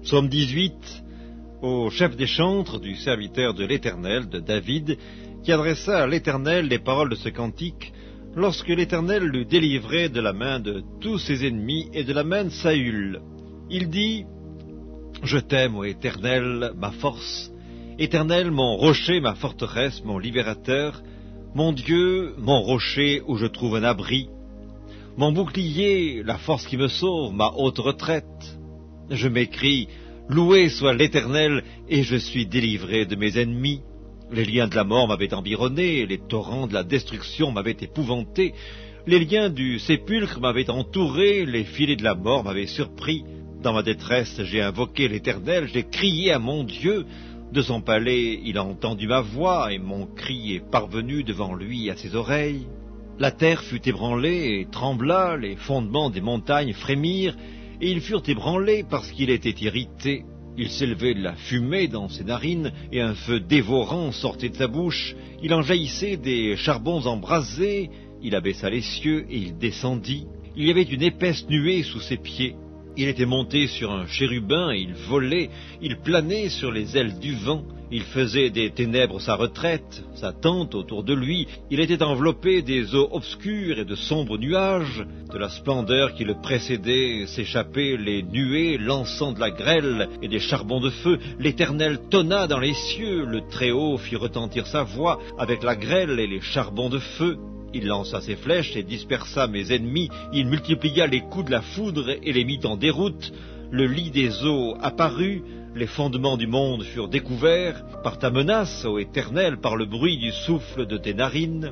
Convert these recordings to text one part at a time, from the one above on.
Psaume 18, au chef des chantres du serviteur de l'Éternel, de David, qui adressa à l'Éternel les paroles de ce cantique, lorsque l'Éternel l'eut délivré de la main de tous ses ennemis et de la main de Saül. Il dit, « Je t'aime, ô Éternel, ma force, Éternel, mon rocher, ma forteresse, mon libérateur, mon Dieu, mon rocher où je trouve un abri, mon bouclier, la force qui me sauve, ma haute retraite. Je m'écrie, loué soit l'Éternel, et je suis délivré de mes ennemis. Les liens de la mort m'avaient environné, les torrents de la destruction m'avaient épouvanté, les liens du sépulcre m'avaient entouré, les filets de la mort m'avaient surpris. Dans ma détresse, j'ai invoqué l'Éternel, j'ai crié à mon Dieu. De son palais, il a entendu ma voix, et mon cri est parvenu devant lui à ses oreilles. La terre fut ébranlée et trembla, les fondements des montagnes frémirent, et ils furent ébranlés parce qu'il était irrité. Il s'élevait de la fumée dans ses narines, et un feu dévorant sortait de sa bouche. Il en jaillissait des charbons embrasés. Il abaissa les cieux, et il descendit. Il y avait une épaisse nuée sous ses pieds. Il était monté sur un chérubin, et il volait. Il planait sur les ailes du vent. Il faisait des ténèbres sa retraite, sa tente autour de lui. Il était enveloppé des eaux obscures et de sombres nuages. De la splendeur qui le précédait s'échappaient les nuées lançant de la grêle et des charbons de feu. L'Éternel tonna dans les cieux. Le Très-Haut fit retentir sa voix avec la grêle et les charbons de feu. Il lança ses flèches et dispersa mes ennemis. Il multiplia les coups de la foudre et les mit en déroute. Le lit des eaux apparut. Les fondements du monde furent découverts par ta menace, ô Éternel, par le bruit du souffle de tes narines.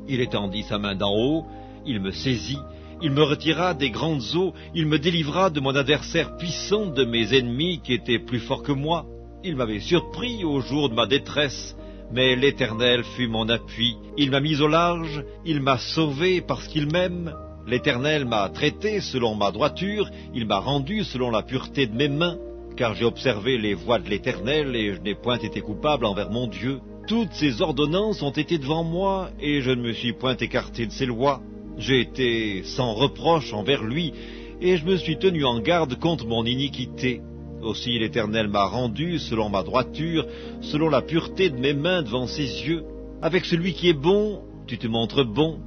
Il étendit sa main d'en haut, il me saisit, il me retira des grandes eaux, il me délivra de mon adversaire puissant, de mes ennemis qui étaient plus forts que moi. Il m'avait surpris au jour de ma détresse, mais l'Éternel fut mon appui. Il m'a mis au large, il m'a sauvé parce qu'il m'aime. L'Éternel m'a traité selon ma droiture, il m'a rendu selon la pureté de mes mains. Car j'ai observé les voies de l'Éternel, et je n'ai point été coupable envers mon Dieu. Toutes ses ordonnances ont été devant moi, et je ne me suis point écarté de ses lois. J'ai été sans reproche envers lui, et je me suis tenu en garde contre mon iniquité. Aussi l'Éternel m'a rendu selon ma droiture, selon la pureté de mes mains devant ses yeux. Avec celui qui est bon, tu te montres bon.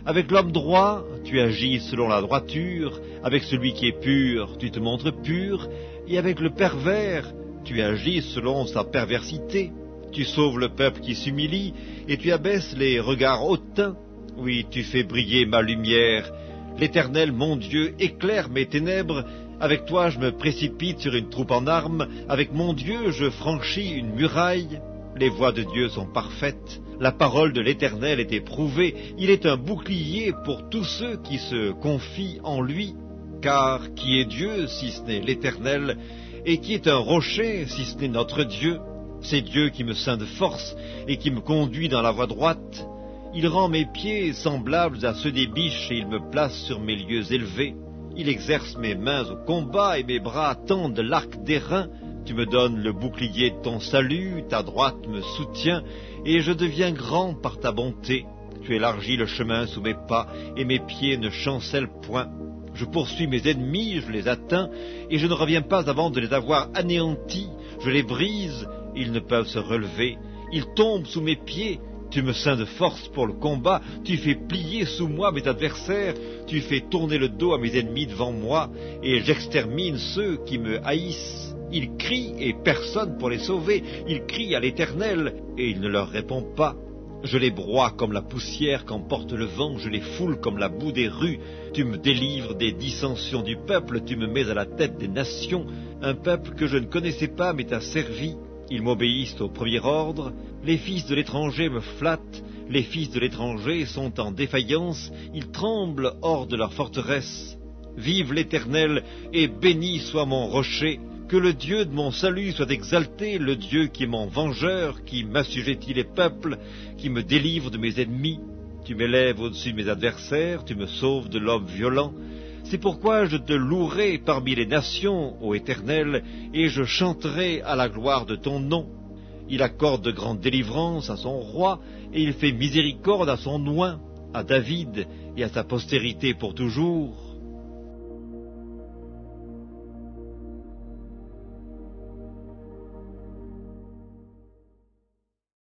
Avec l'homme droit, tu agis selon la droiture. Avec celui qui est pur, tu te montres pur. Et avec le pervers, tu agis selon sa perversité. Tu sauves le peuple qui s'humilie, et tu abaisses les regards hautains. Oui, tu fais briller ma lumière. L'Éternel, mon Dieu, éclaire mes ténèbres. Avec toi, je me précipite sur une troupe en armes. Avec mon Dieu, je franchis une muraille. Les voies de Dieu sont parfaites. La parole de l'Éternel est éprouvée. Il est un bouclier pour tous ceux qui se confient en lui. Car qui est Dieu si ce n'est l'Éternel, et qui est un rocher si ce n'est notre Dieu? C'est Dieu qui me ceint de force et qui me conduit dans la voie droite. Il rend mes pieds semblables à ceux des biches et il me place sur mes lieux élevés. Il exerce mes mains au combat et mes bras tendent l'arc d'airain. Tu me donnes le bouclier de ton salut, ta droite me soutient et je deviens grand par ta bonté. Tu élargis le chemin sous mes pas et mes pieds ne chancellent point. Je poursuis mes ennemis, je les atteins, et je ne reviens pas avant de les avoir anéantis. Je les brise, ils ne peuvent se relever. Ils tombent sous mes pieds. Tu me ceins de force pour le combat. Tu fais plier sous moi mes adversaires. Tu fais tourner le dos à mes ennemis devant moi, et j'extermine ceux qui me haïssent. Ils crient, et personne pour les sauver. Ils crient à l'Éternel, et il ne leur répond pas. Je les broie comme la poussière qu'emporte le vent, je les foule comme la boue des rues. Tu me délivres des dissensions du peuple, tu me mets à la tête des nations. Un peuple que je ne connaissais pas m'est asservi. Ils m'obéissent au premier ordre. Les fils de l'étranger me flattent. Les fils de l'étranger sont en défaillance. Ils tremblent hors de leur forteresse. Vive l'Éternel, et béni soit mon rocher. Que le Dieu de mon salut soit exalté, le Dieu qui est mon vengeur, qui m'assujettit les peuples, qui me délivre de mes ennemis. Tu m'élèves au-dessus de mes adversaires, tu me sauves de l'homme violent. C'est pourquoi je te louerai parmi les nations, ô Éternel, et je chanterai à la gloire de ton nom. Il accorde de grandes délivrances à son roi, et il fait miséricorde à son oint, à David et à sa postérité pour toujours.